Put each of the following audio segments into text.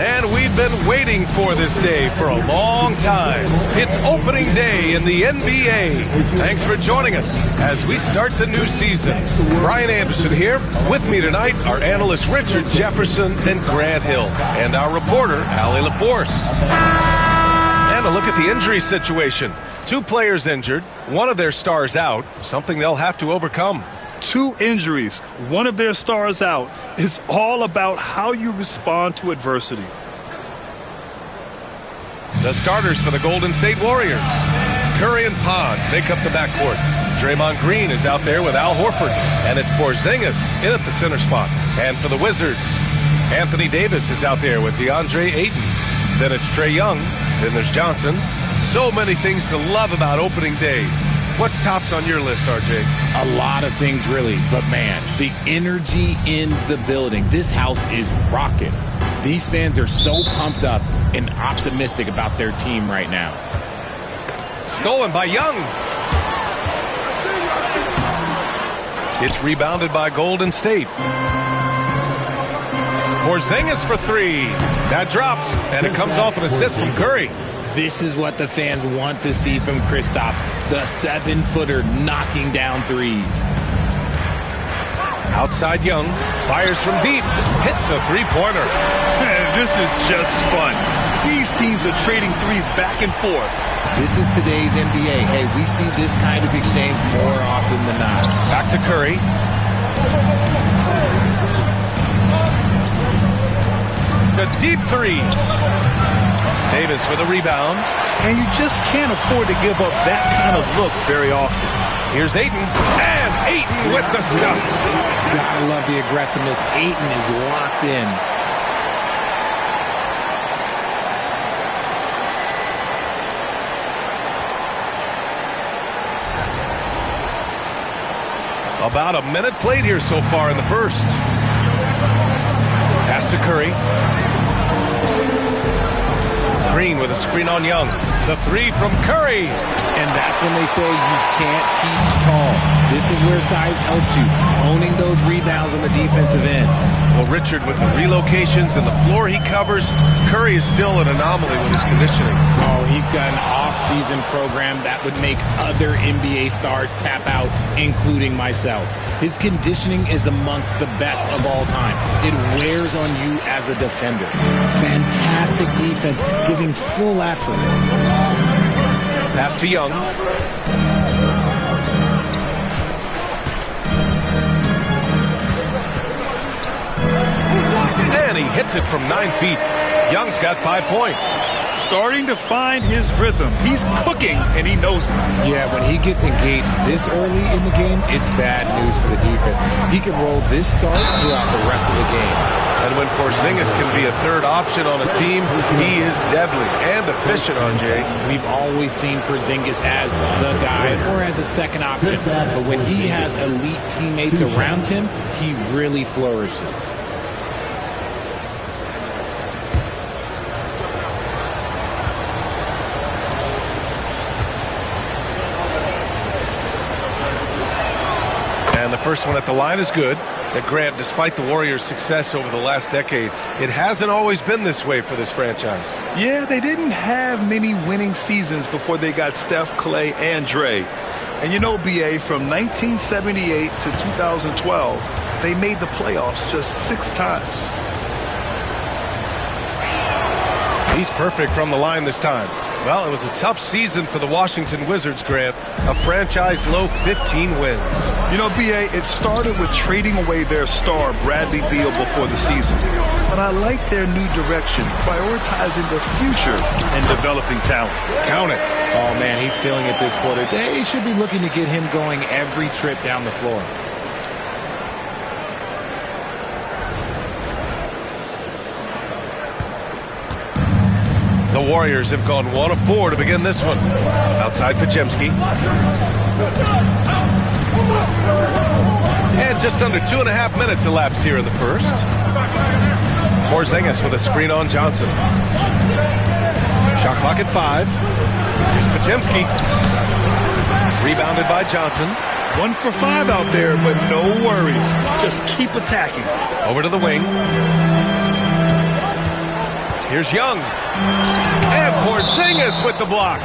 And we've been waiting for this day for a long time. It's opening day in the NBA. Thanks for joining us as we start the new season. Brian Anderson here. With me tonight are analysts Richard Jefferson and Grant Hill, and our reporter, Allie LaForce. And a look at the injury situation. 2 players injured, one of their stars out, something they'll have to overcome. 2 injuries, one of their stars out. It's all about how you respond to adversity. The starters for the Golden State Warriors. Curry and Pons make up the backcourt. Draymond Green is out there with Al Horford, and it's Porzingis in at the center spot. And for the Wizards, Anthony Davis is out there with DeAndre Ayton. Then it's Trae Young. Then there's Johnson. So many things to love about opening day. What's tops on your list, RJ? A lot of things, really. But, man, the energy in the building. This house is rocking. These fans are so pumped up and optimistic about their team right now. Stolen by Young. It's rebounded by Golden State. Porzingis for 3. That drops, and it comes off an assist from Curry. This is what the fans want to see from Kristaps, the 7-footer knocking down threes. Outside Young, fires from deep, hits a three-pointer. This is just fun. These teams are trading threes back and forth. This is today's NBA. Hey, we see this kind of exchange more often than not. Back to Curry. The deep 3. Davis with a rebound. And you just can't afford to give up that kind of look very often. Here's Ayton. And Ayton with the stuff. Gotta love the aggressiveness. Ayton is locked in. About a minute played here so far in the first. Pass to Curry. Green with a screen on Young. The 3 from Curry. And that's when they say you can't teach tall. This is where size helps you. Owning those rebounds on the defensive end. Well, Richard, with the relocations and the floor he covers, Curry is still an anomaly with his conditioning. Oh, he's got an off-season program that would make other NBA stars tap out, including myself. His conditioning is amongst the best of all time. It wears on you as a defender. Fantastic defense, giving full effort. Pass to Young. And he hits it from 9 feet. Young's got 5 points. Starting to find his rhythm. He's cooking, and he knows it. Yeah, when he gets engaged this early in the game, it's bad news for the defense. He can roll this start throughout the rest of the game. And when Porzingis can be a third option on a team, he is deadly and efficient, RJ. We've always seen Porzingis as the guy or as a second option. But when he has elite teammates around him, he really flourishes. And the first one at the line is good. That Grant, despite the Warriors' success over the last decade, it hasn't always been this way for this franchise. Yeah, they didn't have many winning seasons before they got Steph, Clay, and Dre. And you know, BA, from 1978 to 2012, they made the playoffs just 6 times. He's perfect from the line this time. Well, it was a tough season for the Washington Wizards, Grant. A franchise low 15 wins. You know, BA, it started with trading away their star, Bradley Beal, before the season. But I like their new direction, prioritizing the future and developing talent. Count it. Oh, man, he's feeling it this quarter. They should be looking to get him going every trip down the floor. The Warriors have gone 1 of 4 to begin this one. Outside Podziemski. And just under 2.5 minutes elapsed here in the first. Porzingis with a screen on Johnson. Shot clock at 5. Here's Podziemski. Rebounded by Johnson. 1 for 5 out there, but no worries. Just keep attacking. Over to the wing. Here's Young. And Porzingis with the block.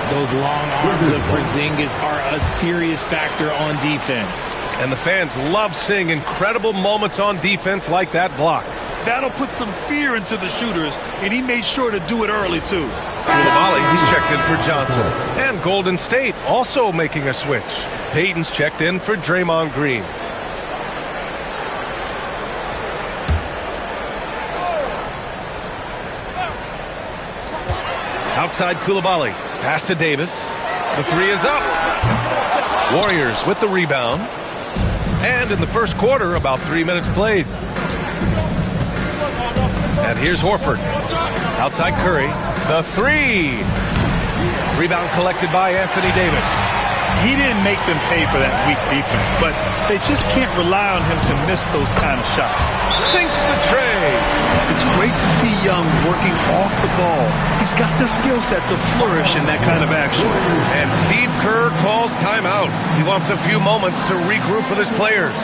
Those long arms of Porzingis are a serious factor on defense. And the fans love seeing incredible moments on defense like that block. That'll put some fear into the shooters, and he made sure to do it early, too. Coulibaly, he's checked in for Johnson. And Golden State also making a switch. Payton's checked in for Draymond Green. Outside Coulibaly. Pass to Davis. The three is up. Warriors with the rebound. And in the first quarter, about 3 minutes played. And here's Horford. Outside Curry. The three. Rebound collected by Anthony Davis. He didn't make them pay for that weak defense, but they just can't rely on him to miss those kind of shots. Sinks the tray. It's great to see Young working off the ball. He's got the skill set to flourish in that kind of action. And Steve Kerr calls timeout. He wants a few moments to regroup with his players.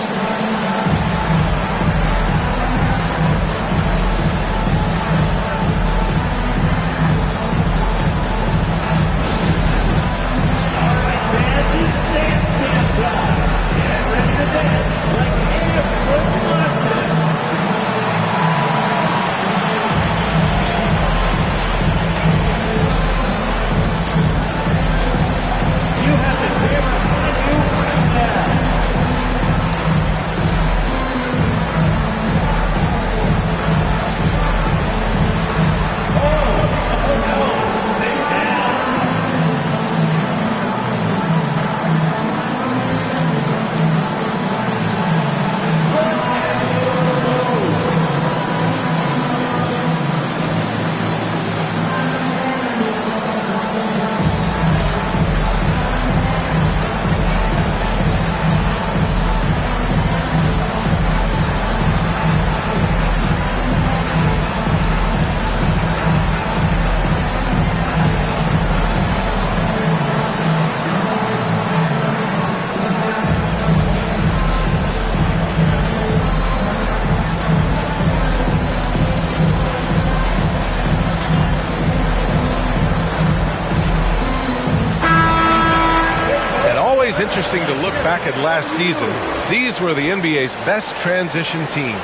Interesting to look back at last season. These were the NBA's best transition teams.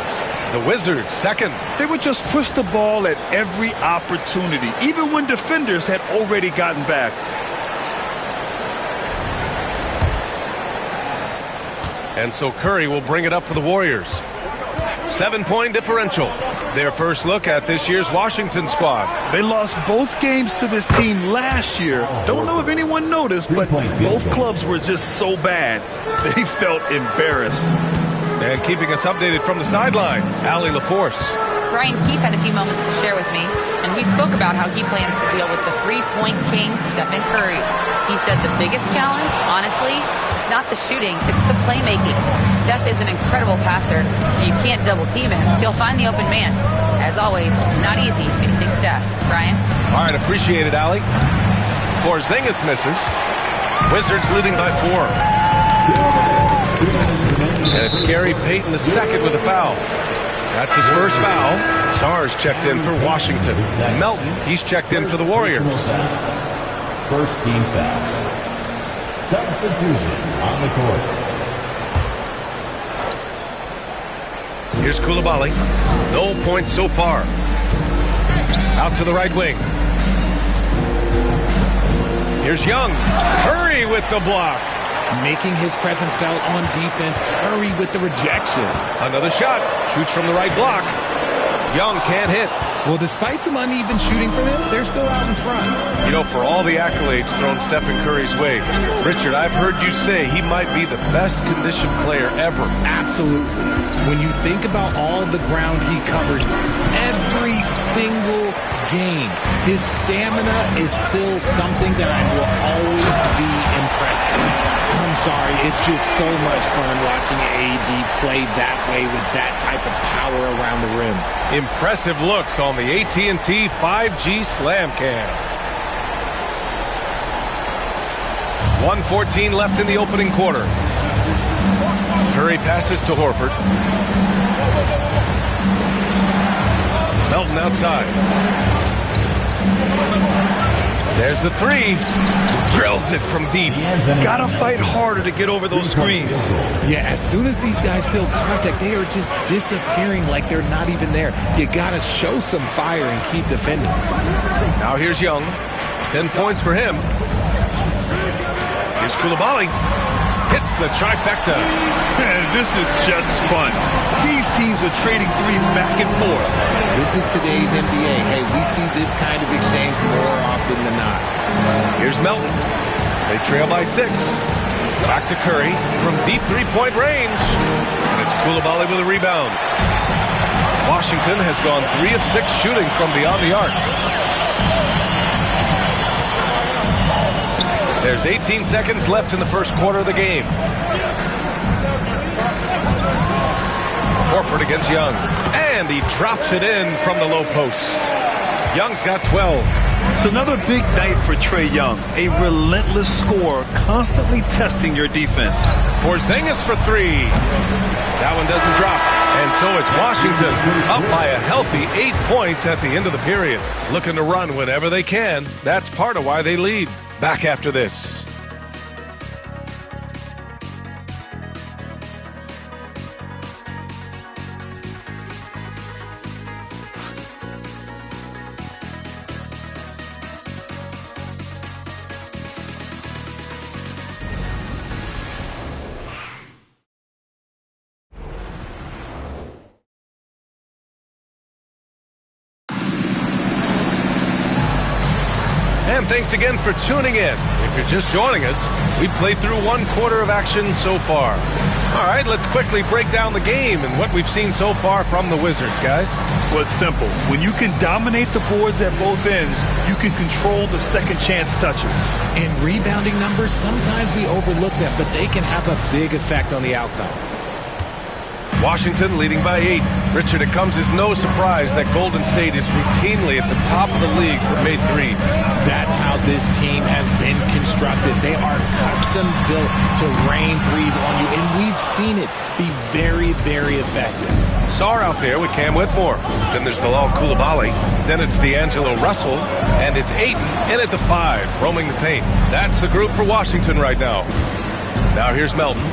The Wizards, second. They would just push the ball at every opportunity, even when defenders had already gotten back. And so Curry will bring it up for the Warriors. 7-point differential. Their first look at this year's Washington squad. They lost both games to this team last year. Don't know if anyone noticed, but both clubs were just so bad. They felt embarrassed. And keeping us updated from the sideline, Allie LaForce. Brian Keefe had a few moments to share with me, and we spoke about how he plans to deal with the three-point king, Stephen Curry. He said the biggest challenge, honestly, it's not the shooting, it's the playmaking. Steph is an incredible passer, so you can't double-team him. He'll find the open man. As always, it's not easy facing Steph. Brian? All right, appreciate it, Allie. Porzingis misses. Wizards leading by 4. And it's Gary Payton II with a foul. That's his first foul. Sarge checked in for Washington. Melton, he's checked in for the Warriors. First team foul. Substitution on the court. Here's Coulibaly. No points so far. Out to the right wing. Here's Young. Curry with the block. Making his presence felt on defense. Curry with the rejection. Another shot. Shoots from the right block. Young can't hit. Well, despite some uneven shooting from him, they're still out in front. You know, for all the accolades thrown Stephen Curry's way, Richard, I've heard you say he might be the best conditioned player ever. Absolutely. When you think about all the ground he covers every single game, his stamina is still something that I will always be impressed with. I'm sorry, it's just so much fun watching AD play that way with that type of power around the rim. Impressive looks on the AT&T 5G Slam Cam. 1:14 left in the opening quarter. Curry passes to Horford. Melton outside. There's the three. Drills it from deep. Gotta fight harder to get over those screens. Yeah, as soon as these guys feel contact, they are just disappearing like they're not even there. You gotta show some fire and keep defending. Now here's Young. 10 points for him. Here's Coulibaly. Hits the trifecta. Man, this is just fun. These teams are trading threes back and forth. This is today's NBA. Hey, we see this kind of exchange more often than not. Here's Melton. They trail by 6. Back to Curry from deep three-point range. And it's Coulibaly with a rebound. Washington has gone 3 of 6 shooting from beyond the arc. There's 18 seconds left in the first quarter of the game. Horford against Young. And he drops it in from the low post. Young's got 12. It's another big night for Trae Young. A relentless scorer, constantly testing your defense. Porzingis for 3. That one doesn't drop. And so it's Washington up by a healthy 8 points at the end of the period. Looking to run whenever they can. That's part of why they lead. Back after this. And thanks again for tuning in. If you're just joining us, we played through 1 quarter of action so far. All right, let's quickly break down the game and what we've seen so far from the Wizards, guys. Well, it's simple. When you can dominate the boards at both ends, you can control the second chance touches. And rebounding numbers, sometimes we overlook them, but they can have a big effect on the outcome. Washington leading by 8. Richard, it comes as no surprise that Golden State is routinely at the top of the league for made threes. That's how this team has been constructed. They are custom built to rain threes on you, and we've seen it be very, very effective. Sarr out there with Cam Whitmore. Then there's Bilal Coulibaly. Then it's D'Angelo Russell. And it's Ayton in at the 5, roaming the paint. That's the group for Washington right now. Now here's Melton.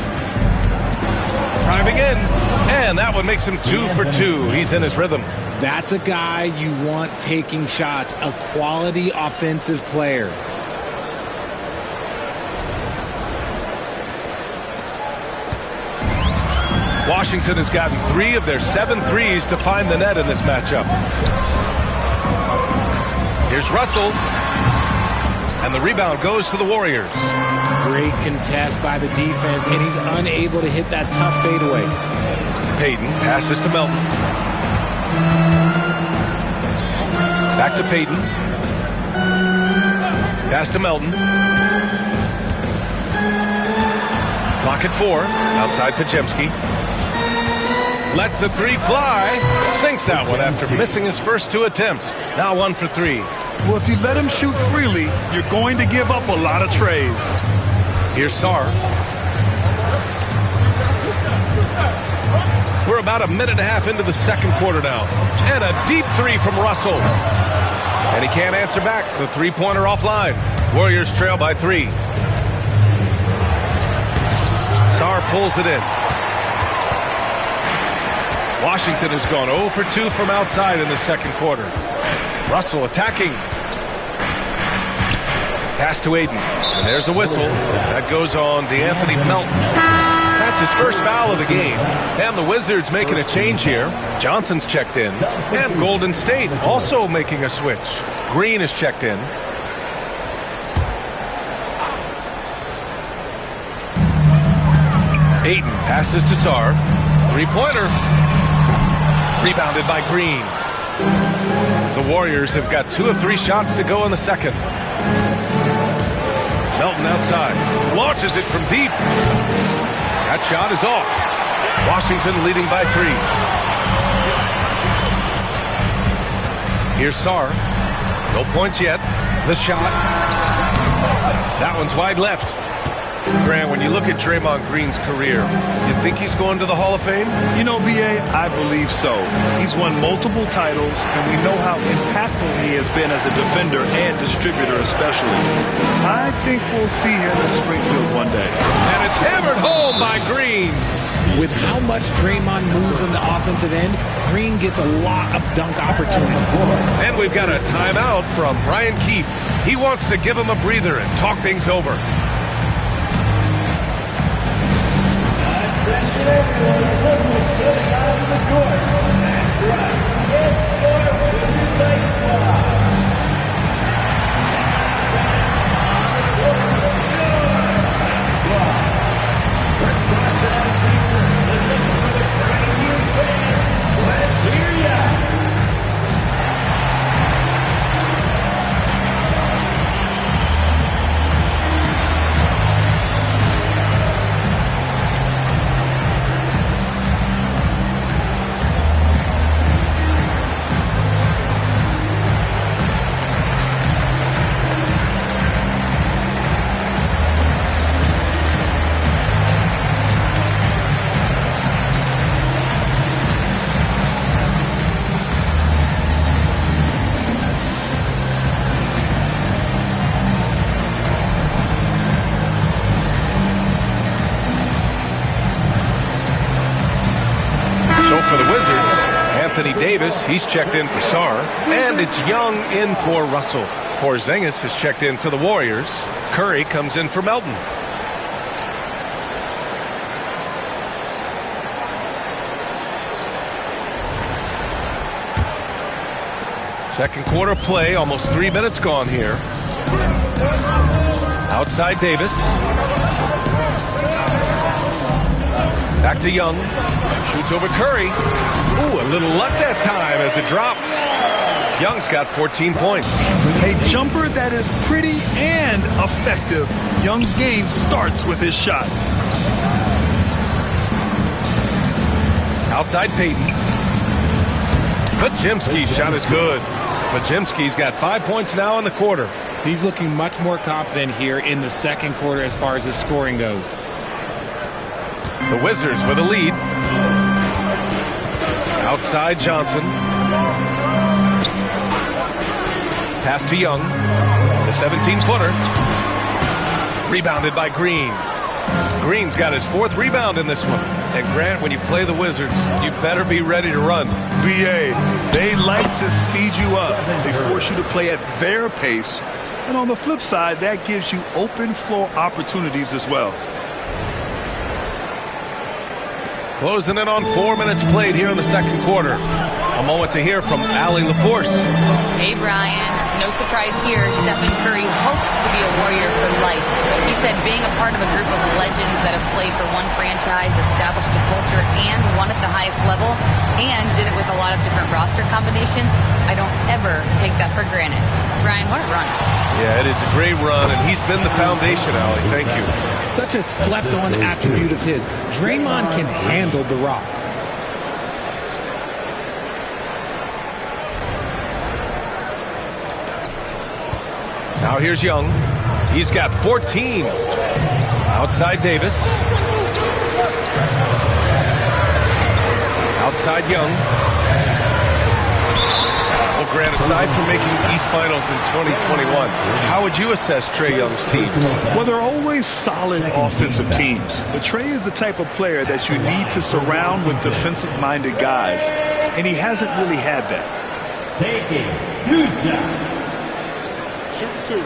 Driving in, and that one makes him 2 for 2. He's in his rhythm. That's a guy you want taking shots, a quality offensive player. Washington has gotten 3 of their 7 threes to find the net in this matchup. Here's Russell, and the rebound goes to the Warriors. Great contest by the defense, and he's unable to hit that tough fadeaway. Payton passes to Melton. Back to Payton. Pass to Melton. Clock at 4. Outside Podziemski. Lets the 3 fly. Sinks that one after missing his first 2 attempts. Now 1 for 3. Well, if you let him shoot freely, you're going to give up a lot of trays. Here's Sarr. We're about a minute and a half into the second quarter now. And a deep 3 from Russell. And he can't answer back. The three-pointer offline. Warriors trail by 3. Sarr pulls it in. Washington has gone 0 for 2 from outside in the second quarter. Russell attacking. Pass to Ayton. And there's a whistle. That goes on D'Anthony Melton. That's his first foul of the game. And the Wizards making a change here. Johnson's checked in. And Golden State also making a switch. Green is checked in. Ayton passes to Sarr. Three-pointer. Rebounded by Green. The Warriors have got 2 of 3 shots to go in the second. Melton outside. Launches it from deep. That shot is off. Washington leading by 3. Here's Sarr. No points yet. The shot. That one's wide left. Grant, when you look at Draymond Green's career, you think he's going to the Hall of Fame? You know, B.A., I believe so. He's won multiple titles, and we know how impactful he has been as a defender and distributor especially. I think we'll see him in Springfield one day. And it's hammered home by Green. With how much Draymond moves on the offensive end, Green gets a lot of dunk opportunities. And we've got a timeout from Brian Keefe. He wants to give him a breather and talk things over. For the Wizards, Anthony Davis, he's checked in for Sarr. And it's Young in for Russell. Porzingis has checked in for the Warriors. Curry comes in for Melton. Second quarter play, almost 3 minutes gone here. Outside Davis. Back to Young. Shoots over Curry. Ooh, a little luck that time as it drops. Young's got 14 points. A jumper that is pretty and effective. Young's game starts with his shot. Outside Payton. Podziemski's shot is good. Podziemski's got 5 points now in the quarter. He's looking much more confident here in the second quarter as far as his scoring goes. The Wizards with a lead. Outside Johnson. Pass to Young. The 17-footer. Rebounded by Green. Green's got his 4th rebound in this one. And Grant, when you play the Wizards, you better be ready to run. B.A., they like to speed you up. They force you to play at their pace. And on the flip side, that gives you open floor opportunities as well. Closing in on 4 minutes played here in the second quarter. A moment to hear from Allie LaForce. Hey, Brian. No surprise here. Stephen Curry hopes to be a Warrior for life. He said being a part of a group of legends that have played for one franchise, established a culture, and won at the highest level, and did it with a lot of different roster combinations, I don't ever take that for granted. Brian, what a run. Yeah, it is a great run, and he's been the foundation, Allie. Thank you. Such a slept-on attribute of his. Draymond can handle the rock. Now here's Young. He's got 14. Outside Davis. Outside Young. Well, Grant, aside from making the East Finals in 2021, how would you assess Trae Young's team? Well, they're always solid offensive teams. But Trae is the type of player that you need to surround with defensive-minded guys. And he hasn't really had that. Taking 2 shots. Shoot 2.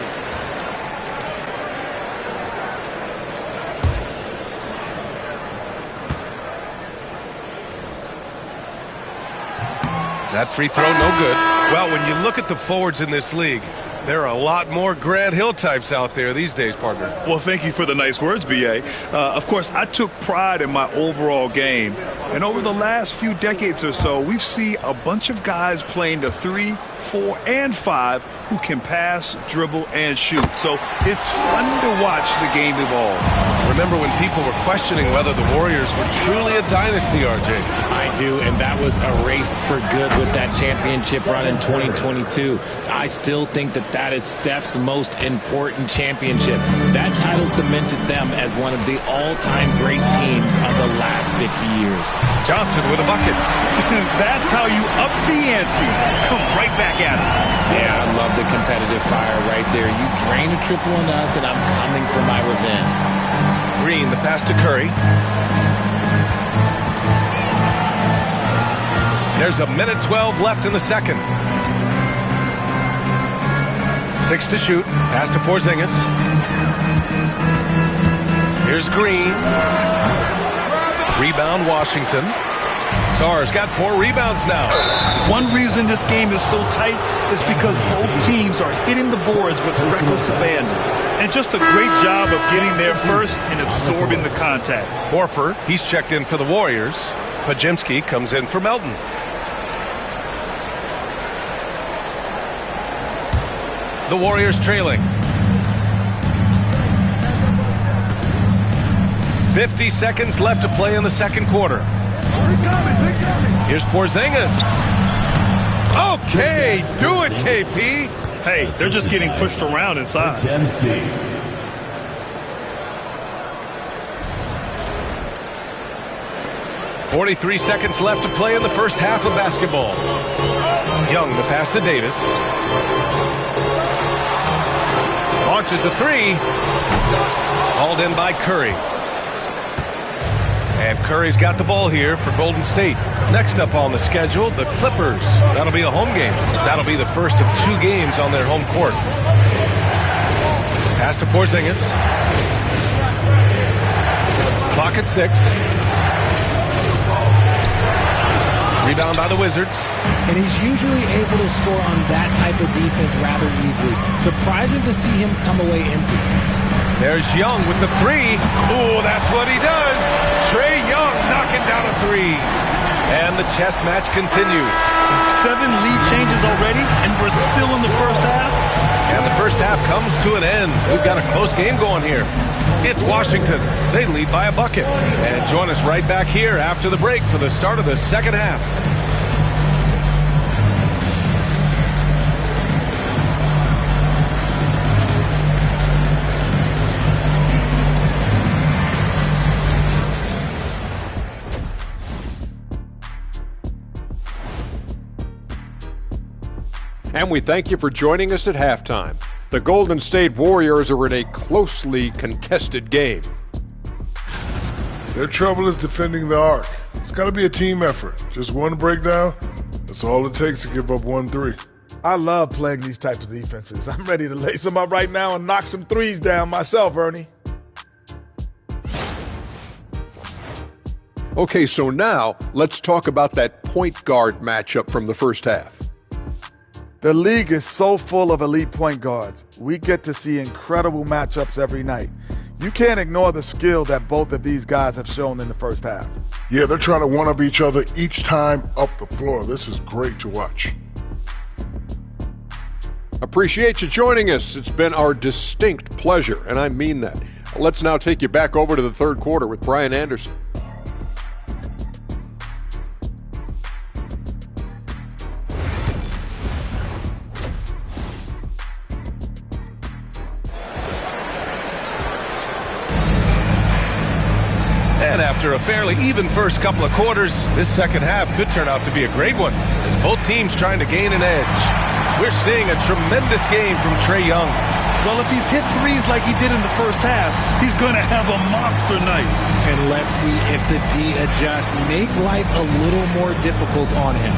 That free throw, no good. Well, when you look at the forwards in this league, there are a lot more Grant Hill types out there these days, partner. Well, thank you for the nice words, B.A. Of course, I took pride in my overall game. And over the last few decades or so, we've seen a bunch of guys playing the 3 4, and 5 who can pass, dribble, and shoot. So it's fun to watch the game evolve. Remember when people were questioning whether the Warriors were truly a dynasty, RJ? I do, and that was erased for good with that championship run in 2022. I still think that is Steph's most important championship. That title cemented them as one of the all-time great teams of the last 50 years. Johnson with a bucket. That's how you up the ante. Come right back at it. Yeah, I love the competitive fire right there. You drain a triple on us, and I'm coming for my revenge. Green, the pass to Curry. There's a minute 12 left in the second. 6 to shoot. Pass to Porzingis. Here's Green. Rebound, Washington. Sarr's got 4 rebounds now. One reason this game is so tight is because both teams are hitting the boards with reckless abandon. And just a great job of getting there first and absorbing the contact. Horford, he's checked in for the Warriors. Podziemski comes in for Melton. The Warriors trailing. 50 seconds left to play in the second quarter. Here's Porzingis. Okay, do it, KP. Hey, they're just getting pushed around inside. 43 seconds left to play in the first half of basketball. Young, the pass to Davis. Launches a 3. Hauled in by Curry. And Curry's got the ball here for Golden State. Next up on the schedule, the Clippers. That'll be a home game. That'll be the first of 2 games on their home court. Pass to Porzingis. Clock at 6. Rebound by the Wizards. And he's usually able to score on that type of defense rather easily. Surprising to see him come away empty. There's Young with the 3. Oh, that's what he does. Trae Young knocking down a 3. And the chess match continues. 7 lead changes already, and we're still in the first half. And the first half comes to an end. We've got a close game going here. It's Washington. They lead by a bucket. And join us right back here after the break for the start of the second half. And we thank you for joining us at halftime. The Golden State Warriors are in a closely contested game. Their trouble is defending the arc. It's got to be a team effort. Just one breakdown, that's all it takes to give up 1 3. I love playing these types of defenses. I'm ready to lace them up right now and knock some threes down myself, Ernie. Okay, so now let's talk about that point guard matchup from the first half. The league is so full of elite point guards. We get to see incredible matchups every night. You can't ignore the skill that both of these guys have shown in the first half. Yeah, they're trying to one-up each other each time up the floor. This is great to watch. Appreciate you joining us. It's been our distinct pleasure, and I mean that. Let's now take you back over to the third quarter with Brian Anderson. And after a fairly even first couple of quarters, this second half could turn out to be a great one as both teams trying to gain an edge. We're seeing a tremendous game from Trae Young. Well, if he's hit threes like he did in the first half, he's going to have a monster night. And let's see if the D adjusts, make life a little more difficult on him.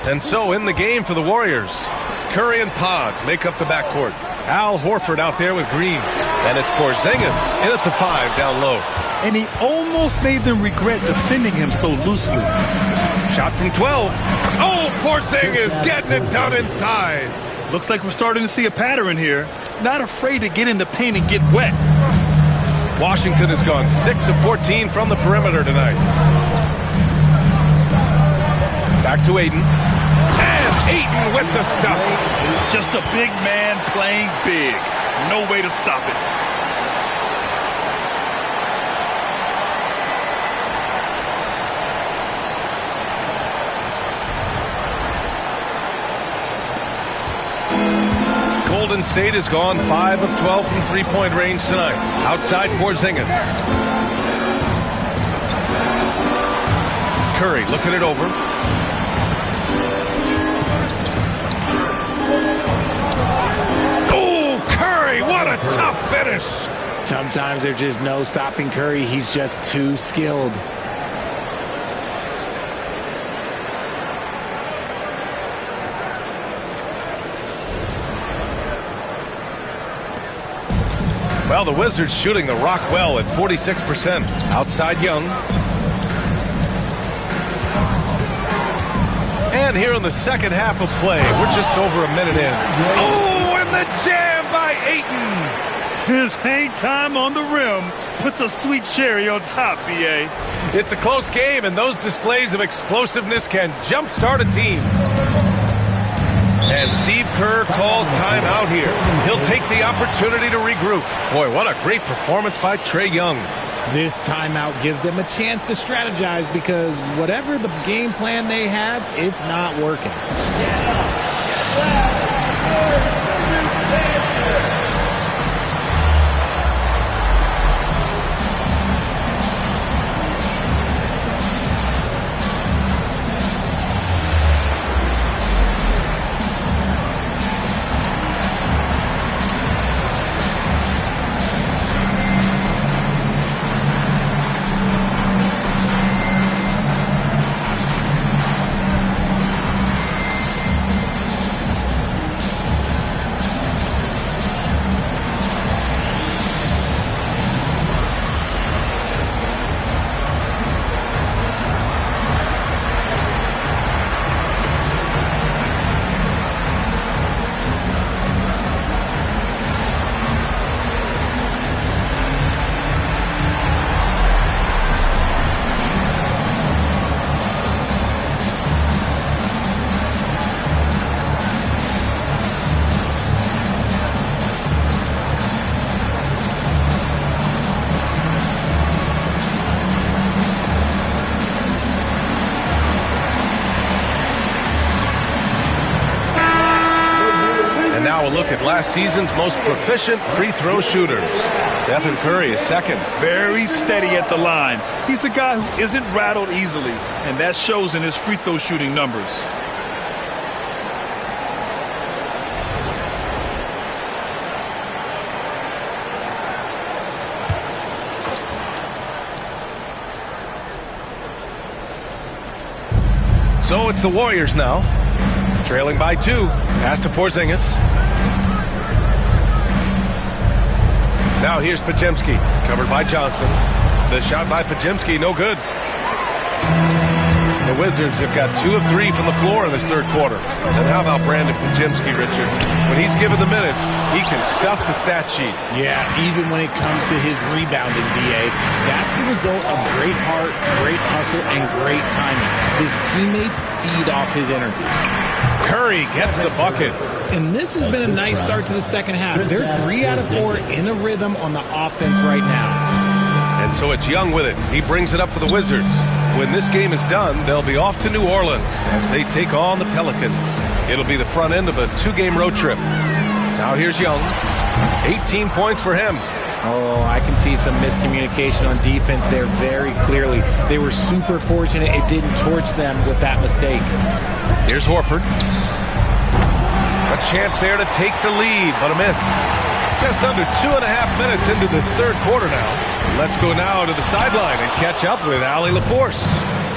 And so in the game for the Warriors, Curry and Pods make up the backcourt. Al Horford out there with Green. And it's Porzingis in at the 5 down low. and he almost made them regret defending him so loosely. Shot from 12. Oh, Porzingis getting it done inside. Looks like we're starting to see a pattern here. Not afraid to get in the paint and get wet. Washington has gone 6 of 14 from the perimeter tonight. Back to Ayton. And Ayton with the stuff. Just a big man playing big. No way to stop it. Golden State has gone 5 of 12 from three-point range tonight. Outside Porzingis. Curry looking it over. Oh, Curry, what a tough finish. Sometimes there's just no stopping Curry. He's just too skilled. Well, the Wizards shooting the rock well at 46%. Outside Young. And here in the second half of play, we're just over a minute in. Oh, and the jam by Ayton. His hang time on the rim puts a sweet cherry on top, B.A. It's a close game, and those displays of explosiveness can jumpstart a team. And Steve Kerr calls timeout here. He'll take the opportunity to regroup. Boy, what a great performance by Trae Young. This timeout gives them a chance to strategize because whatever the game plan they have, it's not working. Now a look at last season's most proficient free throw shooters. Stephen Curry is second. Very steady at the line. He's a guy who isn't rattled easily, and that shows in his free throw shooting numbers. So it's the Warriors now. Trailing by 2. Pass to Porzingis. Now here's Podziemski. Covered by Johnson. The shot by Podziemski, no good. The Wizards have got 2 of 3 from the floor in this third quarter. And how about Brandon Podziemski, Richard? When he's given the minutes, he can stuff the stat sheet. Yeah, even when it comes to his rebounding, B.A., that's the result of great heart, great hustle, and great timing. His teammates feed off his energy. Curry gets the bucket. And this has been a nice start to the second half. They're 3 out of 4 in a rhythm on the offense right now. And so it's Young with it. He brings it up for the Wizards. When this game is done, they'll be off to New Orleans as they take on the Pelicans. It'll be the front end of a 2-game road trip. Now here's Young. 18 points for him. Oh, I can see some miscommunication on defense there very clearly. They were super fortunate it didn't torch them with that mistake. Here's Horford. A chance there to take the lead, but a miss. Just under 2.5 minutes into this third quarter now. Let's go now to the sideline and catch up with Allie LaForce.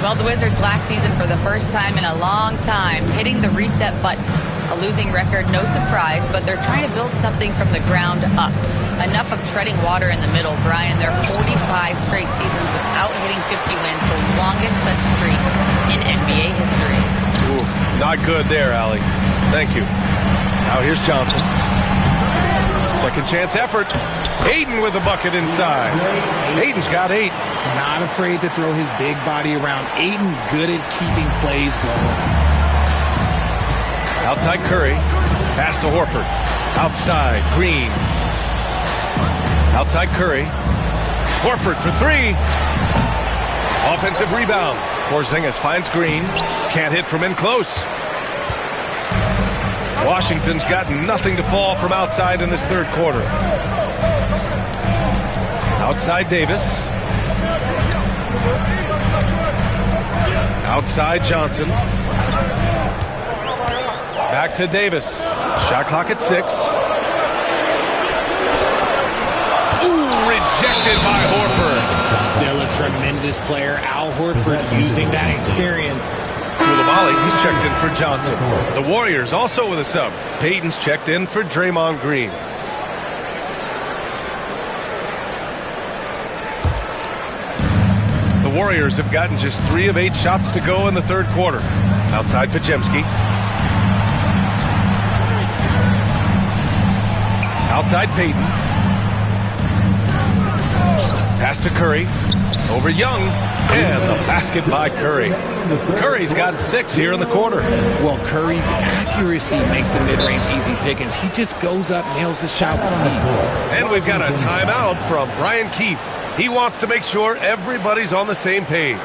Well, the Wizards last season for the first time in a long time hitting the reset button. A losing record, no surprise, but they're trying to build something from the ground up. Enough of treading water in the middle, Brian. They're 45 straight seasons without hitting 50 wins, the longest such streak in NBA history. Ooh, not good there, Allie. Thank you. Now here's Johnson. Second chance effort. Ayton with the bucket inside. Ayton's got 8. Not afraid to throw his big body around. Ayton good at keeping plays going. Outside Curry. Pass to Horford. Outside Green. Outside Curry. Horford for 3. Offensive rebound. Porzingis finds Green. Can't hit from in close. Washington's got nothing to fall from outside in this third quarter. Outside Davis. Outside Johnson. Back to Davis. Shot clock at 6. Ooh, rejected by Horford. Still a tremendous player. Al Horford using that experience. Koulibaly, he's checked in for Johnson. The Warriors also with a sub. Payton's checked in for Draymond Green. The Warriors have gotten just 3 of 8 shots to go in the third quarter. Outside Podziemski. Outside Payton. Pass to Curry. Over Young. And the basket by Curry. Curry's got 6 here in the quarter. Well, Curry's accuracy makes the mid-range easy pickings. He just goes up, nails the shot with ease. And we've got a timeout from Brian Keefe. He wants to make sure everybody's on the same page.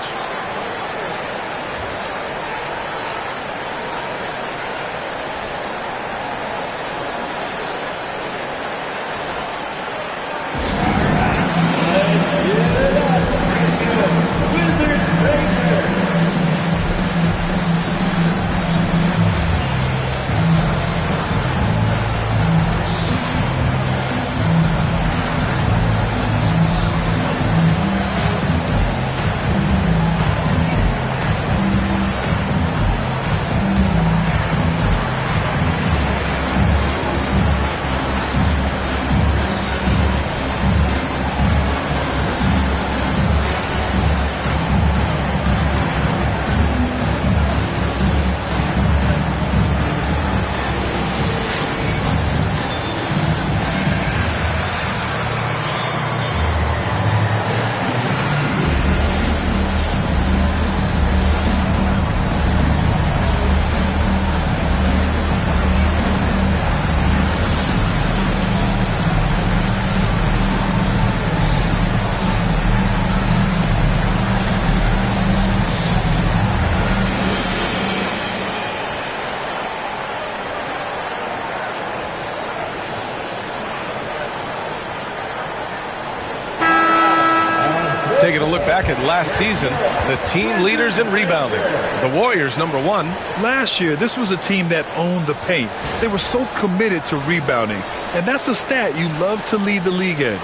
Taking a look back at last season, the team leaders in rebounding. The Warriors, number 1. Last year, this was a team that owned the paint. They were so committed to rebounding. And that's a stat you love to lead the league in.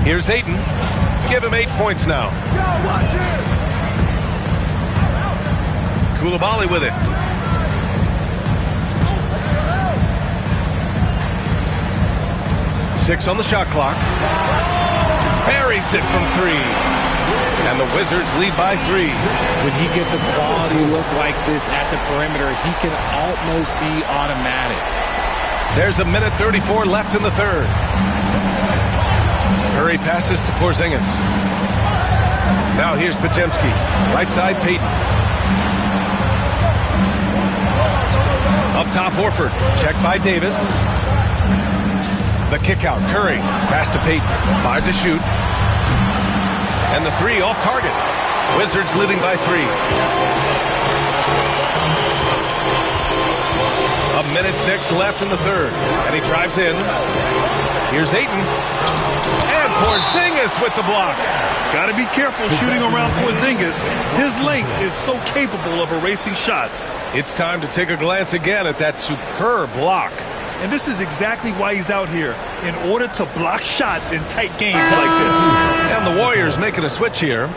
Here's Ayton. Give him 8 points now. Yo, watch it! Koulibaly with it. Six on the shot clock. Buries it from 3. And the Wizards lead by 3. When he gets a quality look like this at the perimeter, he can almost be automatic. There's a minute 34 left in the third. Curry passes to Porzingis. Now here's Podziemski. Right side, Payton. Up top, Horford. Checked by Davis. The kick out. Curry. Pass to Payton. 5 to shoot. And the 3 off target. Wizards leading by 3. A minute 6 left in the third. And he drives in. Here's Ayton. And Porzingis with the block. Got to be careful shooting around Porzingis. His length is so capable of erasing shots. It's time to take a glance again at that superb block. And this is exactly why he's out here, in order to block shots in tight games like this. And the Warriors making a switch here.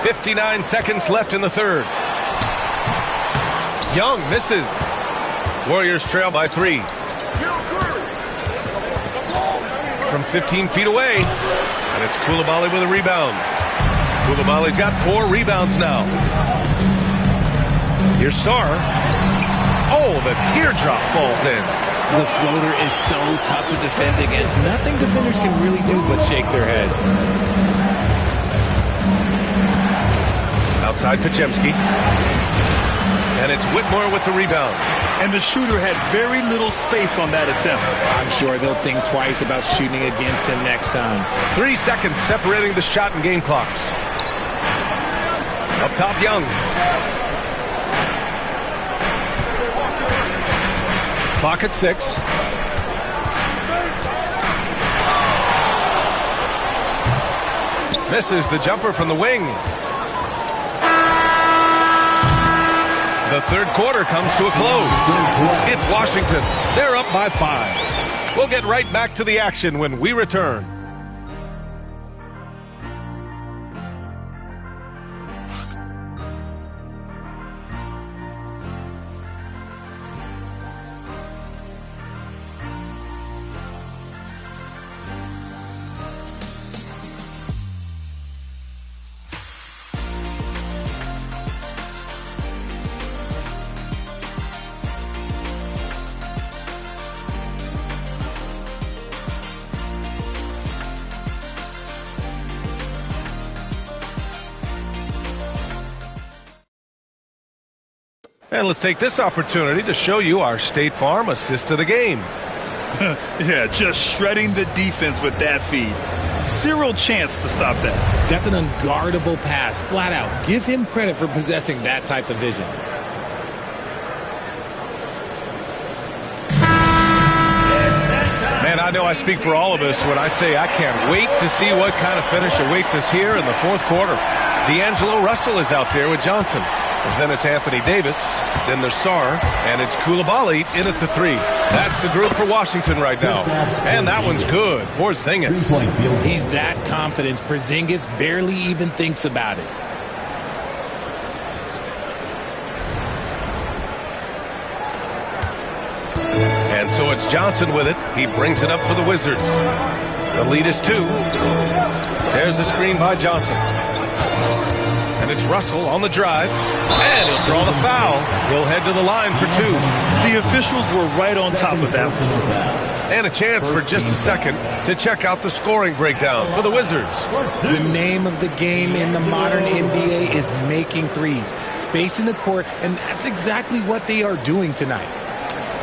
.59 seconds left in the third. Young misses. Warriors trail by 3. From 15 feet away. And it's Coulibaly with a rebound. Coulibaly's got 4 rebounds now. Here's Sarr. Oh, the teardrop falls in. The floater is so tough to defend against. Nothing defenders can really do but shake their heads. Outside Podziemski. And it's Whitmore with the rebound. And the shooter had very little space on that attempt. I'm sure they'll think twice about shooting against him next time. 3 seconds separating the shot and game clocks. Up top, Young. Clock at 6. Misses the jumper from the wing. The third quarter comes to a close. It's Washington. They're up by 5. We'll get right back to the action when we return. And let's take this opportunity to show you our State Farm assist to the game. Yeah, just shredding the defense with that feed. Zero chance to stop that. That's an unguardable pass, flat out. Give him credit for possessing that type of vision. Man, I know I speak for all of us when I say I can't wait to see what kind of finish awaits us here in the fourth quarter. D'Angelo Russell is out there with Johnson. Then it's Anthony Davis, then there's Sarr, and it's Coulibaly in at the 3. That's the group for Washington right now. And that one's good. Porzingis. He's that confident. Porzingis barely even thinks about it. And so it's Johnson with it. He brings it up for the Wizards. The lead is 2. There's the screen by Johnson. And it's Russell on the drive. And he'll draw the foul. He'll head to the line for 2. The officials were right on top of that one. And a chance for just a second to check out the scoring breakdown for the Wizards. The name of the game in the modern NBA is making threes. Spacing the court, and that's exactly what they are doing tonight.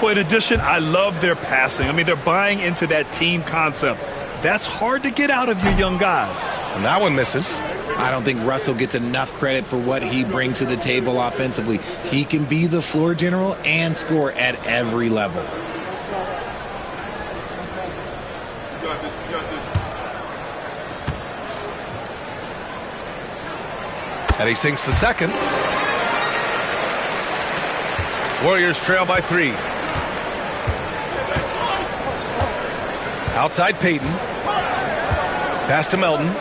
Well, in addition, I love their passing. I mean, they're buying into that team concept. That's hard to get out of your young guys. And that one misses. I don't think Russell gets enough credit for what he brings to the table offensively. He can be the floor general and score at every level. And he sinks the second. Warriors trail by 3. Outside Payton. Pass to Melton.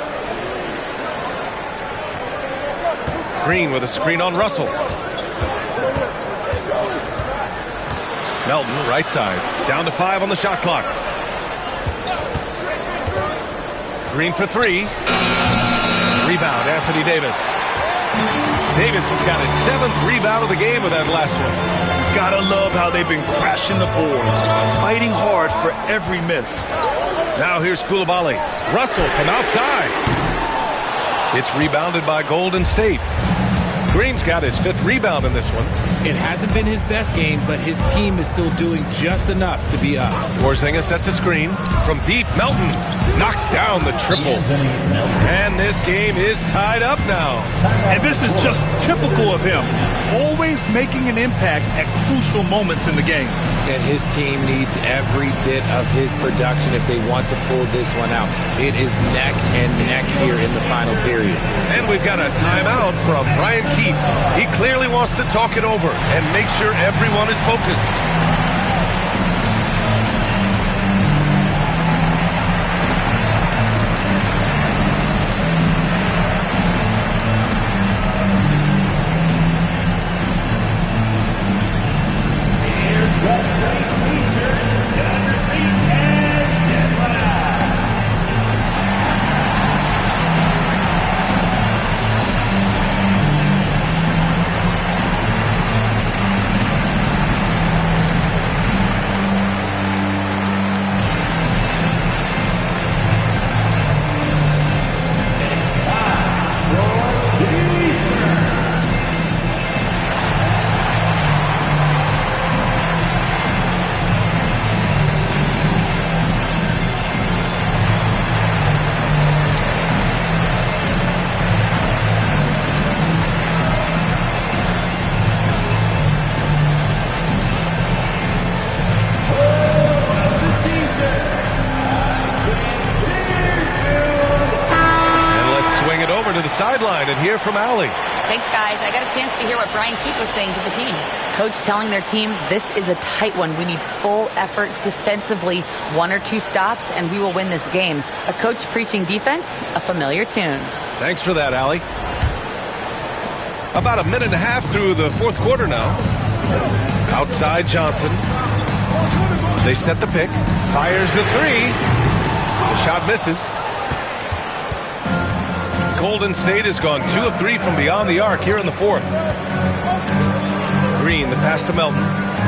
Green with a screen on Russell. Melton, right side. Down to 5 on the shot clock. Green for 3. Rebound, Anthony Davis. Davis has got his 7th rebound of the game with that last one. Gotta love how they've been crashing the boards, fighting hard for every miss. Now here's Coulibaly. Russell from outside. It's rebounded by Golden State. Green's got his 5th rebound in this one. It hasn't been his best game, but his team is still doing just enough to be up. Porzingis sets a screen. From deep, Melton knocks down the triple. And this game is tied up now. And this is just typical of him. Always making an impact at crucial moments in the game. And his team needs every bit of his production if they want to pull this one out. It is neck and neck here in the final period. And we've got a timeout from Brian Keefe. He clearly wants to talk it over and make sure everyone is focused. Sideline and hear from Allie. Thanks, guys. I got a chance to hear what Brian Keefe was saying to the team. Coach telling their team, this is a tight one. We need full effort defensively, 1 or 2 stops, and we will win this game. A coach preaching defense, a familiar tune. Thanks for that, Allie. About a minute and a half through the fourth quarter now. Outside Johnson. They set the pick. Fires the 3. The shot misses. Golden State has gone 2 of 3 from beyond the arc here in the fourth. Green, the pass to Melton.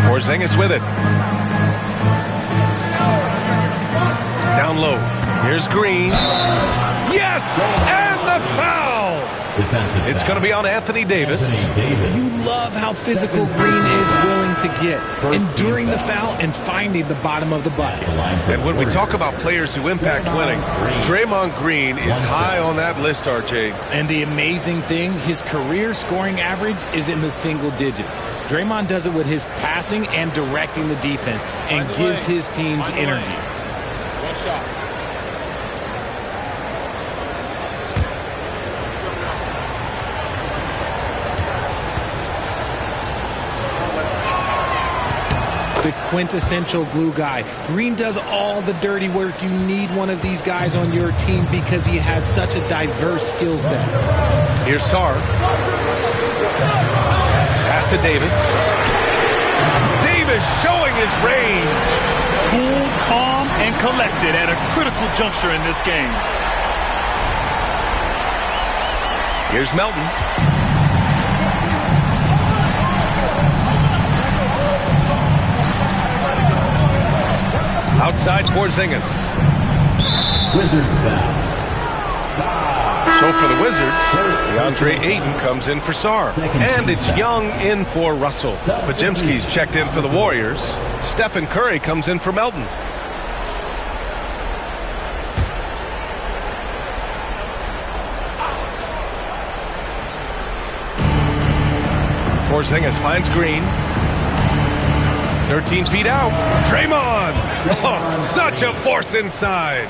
Porzingis with it. Down low. Here's Green. Yes! And the foul! It's going to be on Anthony Davis. You love how physical Green is willing to get, enduring the foul and finding the bottom of the bucket. And when we talk about players who impact winning, Draymond Green is high on that list, RJ. And the amazing thing, his career scoring average is in the single digits. Draymond does it with his passing and directing the defense and gives his teams energy. One shot. The quintessential glue guy. Green does all the dirty work. You need one of these guys on your team because he has such a diverse skill set. Here's Sarr. Pass to Davis. Davis showing his range. Cool, calm, and collected at a critical juncture in this game. Here's Melton. Outside Porzingis. Wizards foul. So for the Wizards, DeAndre Ayton comes in for Sarr. And it's Young in for Russell. Podziemski's checked in for the Warriors. Stephen Curry comes in for Melton. Porzingis finds Green. 13 feet out. Draymond. Oh, such a force inside.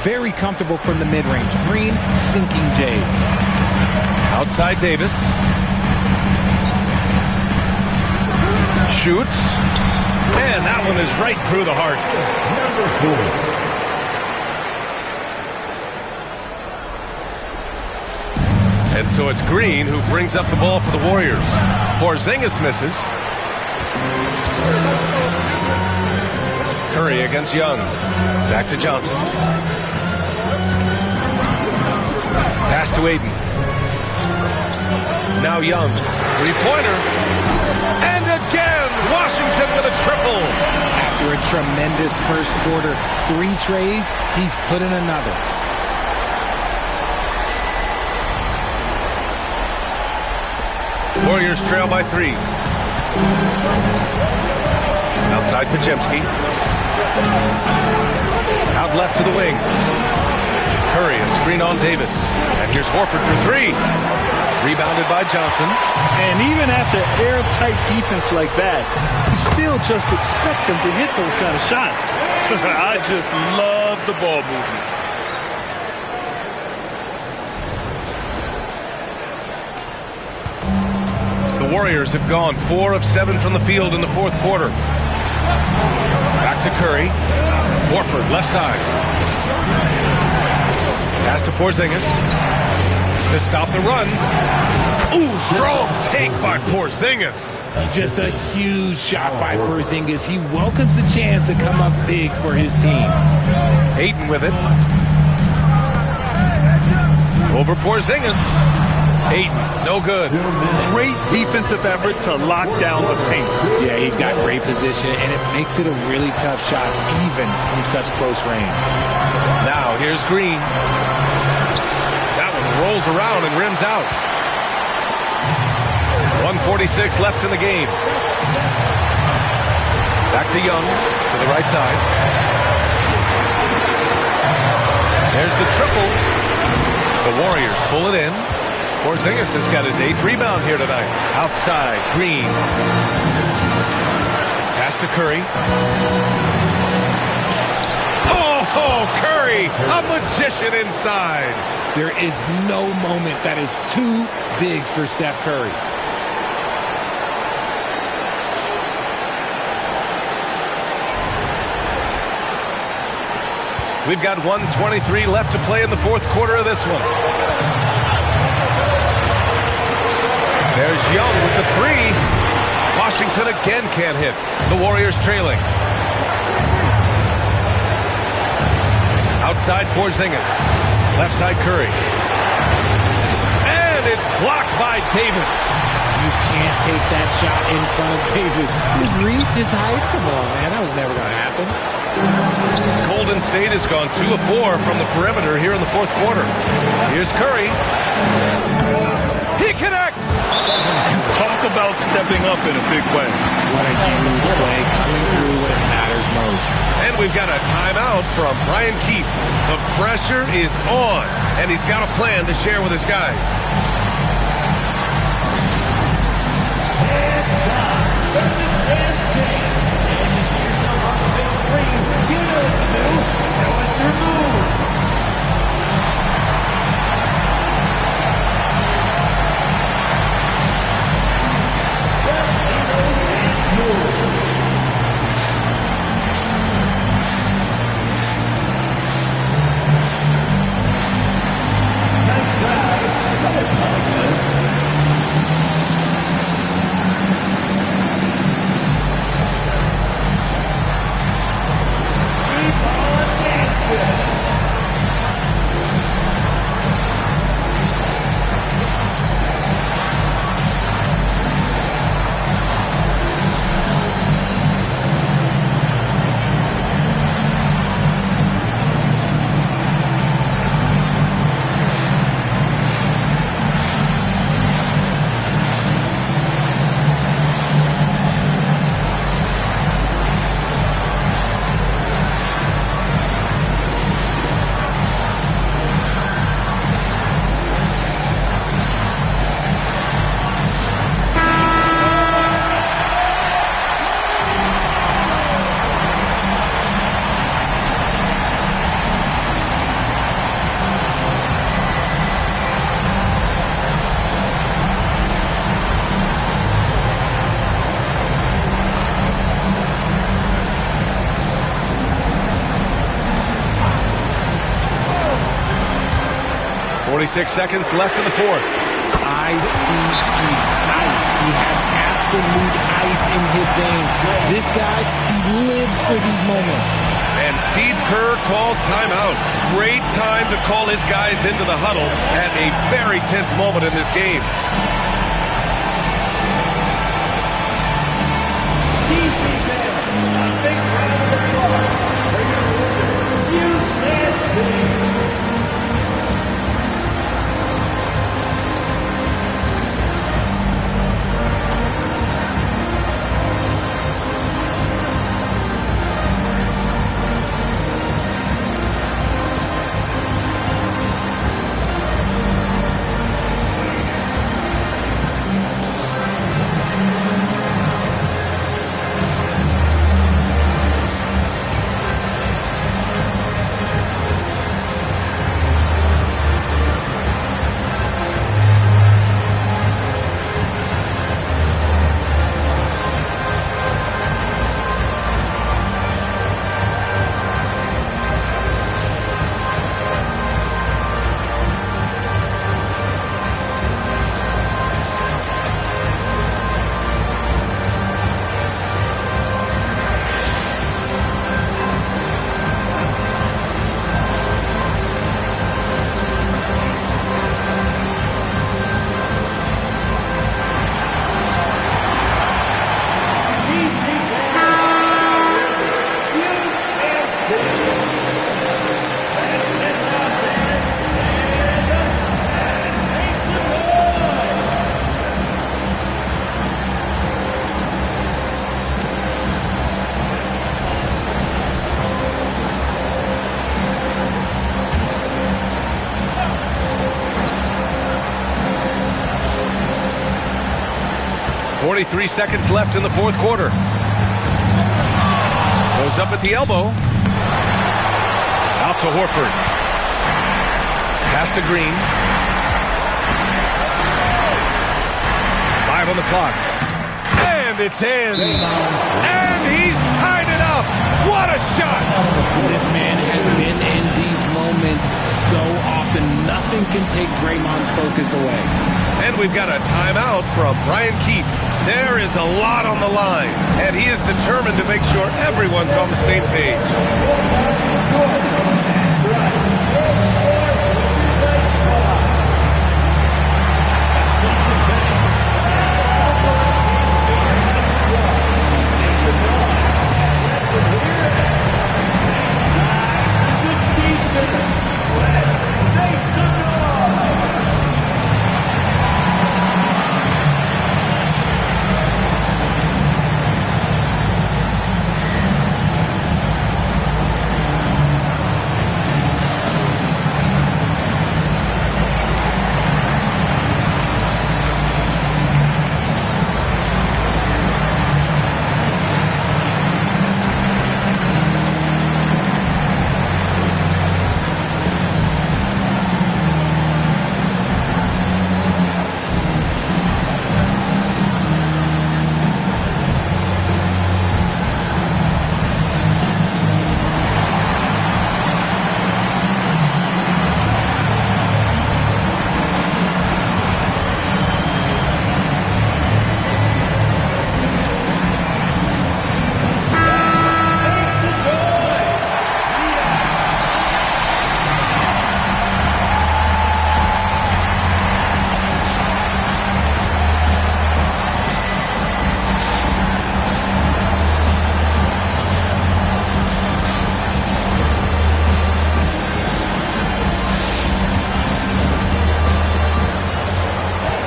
Very comfortable from the mid-range. Green sinking Jays. Outside Davis. Shoots. And that one is right through the heart. And so it's Green who brings up the ball for the Warriors. Porzingis misses. Curry against Young. Back to Johnson. Pass to Ayton. Now Young. Three-pointer. And again, Washington with a triple. After a tremendous first quarter, 3 trays, he's put in another. Warriors trail by 3. Outside Podziemski. Out left to the wing. Curry, a screen on Davis. And here's Horford for three. Rebounded by Johnson. And even after airtight defense like that, you still just expect him to hit those kind of shots. I just love the ball movement. The Warriors have gone 4 of 7 from the field in the fourth quarter. Back to Curry. Horford, left side. Pass to Porzingis to stop the run. Ooh, strong take by Porzingis. Just a huge shot by Porzingis. He welcomes the chance to come up big for his team. Ayton with it. Over Porzingis. Ayton, no good. Great defensive effort to lock down the paint. Yeah, he's got great position, and it makes it a really tough shot, even from such close range. Now, here's Green. That one rolls around and rims out. 1:46 left in the game. Back to Young, to the right side. There's the triple. The Warriors pull it in. Porzingis has got his 8th rebound here tonight. Outside, Green. Pass to Curry. Oh, Curry, a magician inside. There is no moment that is too big for Steph Curry. We've got 1:23 left to play in the fourth quarter of this one. There's Young with the three. Washington again can't hit. The Warriors trailing. Outside Porzingis. Left side Curry. And it's blocked by Davis. You can't take that shot in front of Davis. His reach, his height. Come on, man. That was never going to happen. Golden State has gone 2 of 4 from the perimeter here in the fourth quarter. Here's Curry. He connects. Talk about stepping up in a big way. What a huge play coming through when it matters most. And we've got a timeout from Brian Keefe. The pressure is on, and he's got a plan to share with his guys. .6 seconds left in the fourth. ICE. He has absolute ice in his veins. This guy, he lives for these moments. And Steve Kerr calls timeout. Great time to call his guys into the huddle at a very tense moment in this game. 43 seconds left in the fourth quarter. Goes up at the elbow. Out to Horford. Pass to Green. 5 on the clock. And it's in. And he's tied it up. What a shot. This man has been in these moments so often. Nothing can take Draymond's focus away. And we've got a timeout from Brian Keefe. There is a lot on the line, and he is determined to make sure everyone's on the same page.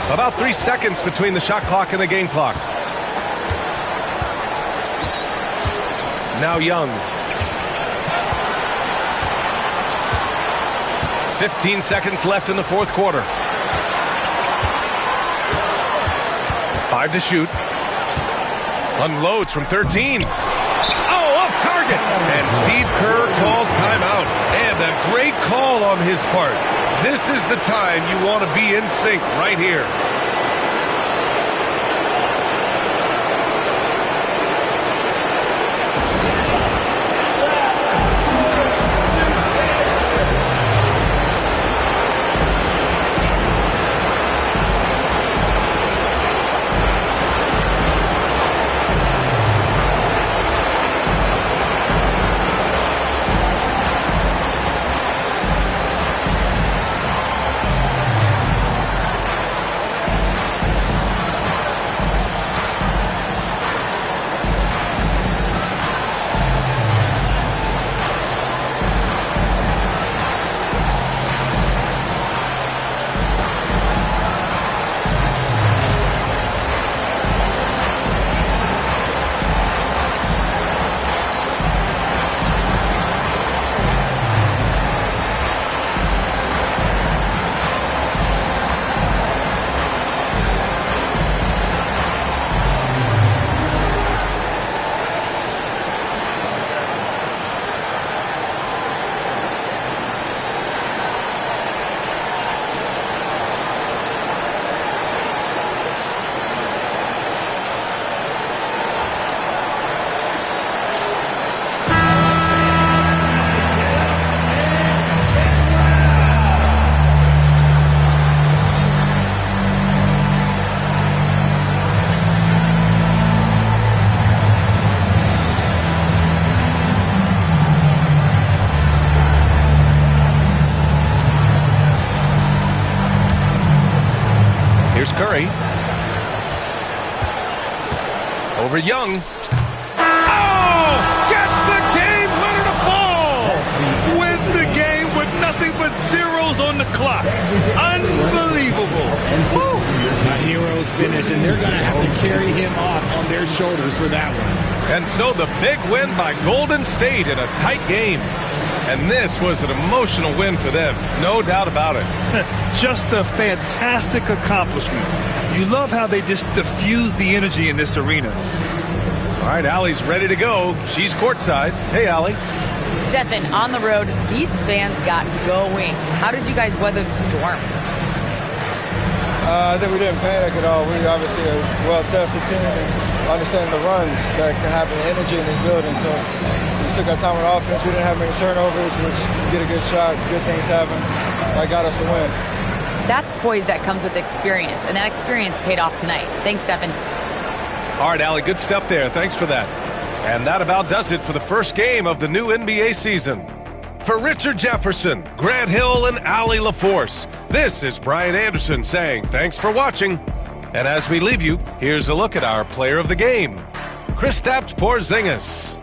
About 3 seconds between the shot clock and the game clock. Now Young. 15 seconds left in the fourth quarter. 5 to shoot. Unloads from 13. Oh, off target. And Steve Kerr calls timeout. And a great call on his part. This is the time you want to be in sync right here. Curry. Over Young. Oh! Gets the game winner to fall! Wins the game with nothing but zeros on the clock. Unbelievable. Woo. A hero's finish, and they're going to have to carry him off on their shoulders for that one. And so the big win by Golden State in a tight game. And this was an emotional win for them, no doubt about it. Just a fantastic accomplishment. You love how they just diffuse the energy in this arena. All right, Allie's ready to go. She's courtside. Hey, Allie. Stephen, on the road, these fans got going. How did you guys weather the storm? I think we didn't panic at all. We obviously a well-tested team and understand the runs that can happen, the energy in this building. So we took our time on offense. We didn't have many turnovers, which you get a good shot, good things happen. That got us the win. That's poise that comes with experience, and that experience paid off tonight. Thanks, Stephen. All right, Allie, good stuff there. Thanks for that. And that about does it for the first game of the new NBA season. For Richard Jefferson, Grant Hill, and Allie LaForce, this is Brian Anderson saying thanks for watching. And as we leave you, here's a look at our player of the game, Kristaps Porzingis.